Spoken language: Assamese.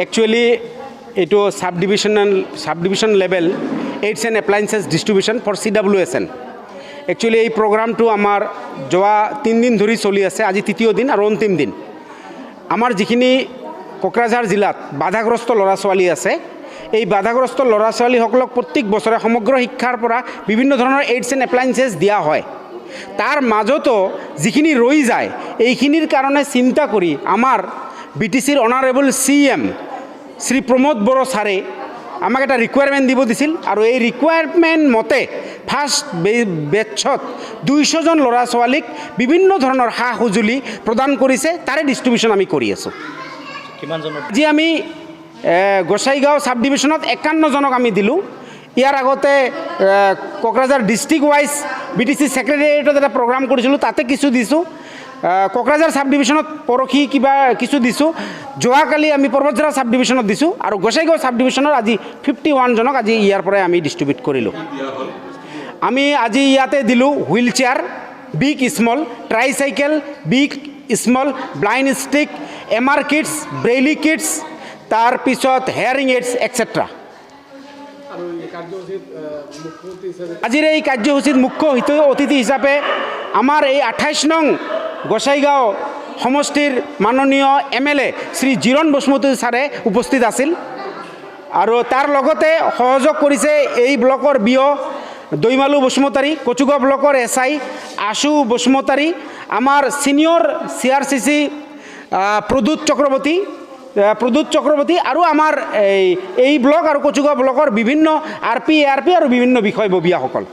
একচুৱেলি এইটো subdivision level aids and appliances distribution for CWSN। Actually এই প্ৰগ্ৰামটো আমাৰ যোৱা 3 দিন ধৰি চলি আছে, আজি তৃতীয় দিন আৰু অন্তিম দিন। আমাৰ যিখিনি কোকৰাঝাৰ জিলাত বাধাগ্ৰস্ত ল'ৰা ছোৱালী আছে, এই বাধাগ্ৰস্ত ল'ৰা ছোৱালীসকলক প্ৰত্যেক বছৰে সমগ্ৰ শিক্ষাৰ পৰা বিভিন্ন ধৰণৰ এইডছ এণ্ড এপ্লায়েন্সেছ দিয়া হয়। তাৰ মাজতো যিখিনি ৰৈ যায়, এইখিনিৰ কাৰণে চিন্তা কৰি আমাৰ BTCৰ অনাৰেবল CM শ্ৰী প্ৰমোদ বড়ো ছাৰে আমাক এটা ৰিকুৱাৰমেণ্ট দিব দিছিল, আৰু এই ৰিকুৱাৰমেণ্ট মতে ফাৰ্ষ্ট বেটছত 200 জন ল'ৰা ছোৱালীক বিভিন্ন ধৰণৰ সা সঁজুলি প্ৰদান কৰিছে, তাৰে ডিষ্ট্ৰিবিউশ্যন আমি কৰি আছোঁ। আজি আমি গোসাইগাঁও সাব ডিভিশ্যনত 51 জনক আমি দিলোঁ। ইয়াৰ আগতে কোকৰাঝাৰ ডিষ্ট্ৰিক্ট ৱাইজ BTC ছেক্ৰেটেৰিয়েটত এটা প্ৰগ্ৰাম কৰিছিলোঁ, তাতে কিছু দিছোঁ। কোকৰাঝাৰ সাব ডিভিশ্যনত পৰহি কিছু দিছোঁ। যোৱাকালি আমি পৰ্বতঝাৰা সাব ডিভিশ্যনত দিছোঁ, আৰু গোসাইগাঁও সাব ডিভিশ্যনৰ আজি 51 জনক আজি ইয়াৰ পৰাই আমি ডিষ্ট্ৰিবিউট কৰিলোঁ। আমি আজি ইয়াতে দিলোঁ wheelchair, big small, tricycle, big small, blind stick, MR kits, braille kits, তাৰপিছত হেয়াৰিং এইডছ এটচেট্ৰা। আজিৰ এই কাৰ্যসূচীত মুখ্য অতিথি হিচাপে আমাৰ এই 28 নং গোসাইগাঁও সমষ্টিৰ মাননীয় MLA শ্ৰী জিৰণ বসুমতী ছাৰে উপস্থিত আছিল, আৰু তাৰ লগতে সহযোগ কৰিছে এই ব্লকৰ BO দৈমালু বসুমতাৰী, কচুগাঁও ব্লকৰ SI আশু বসুমতাৰী, আমাৰ ছিনিয়ৰ CRCC প্ৰদ্যুৎ চক্ৰৱৰ্তী, আৰু আমাৰ এই ব্লক আৰু কচুগাঁও ব্লকৰ বিভিন্ন RP, ARP আৰু বিভিন্ন বিষয়ববীয়াসকল।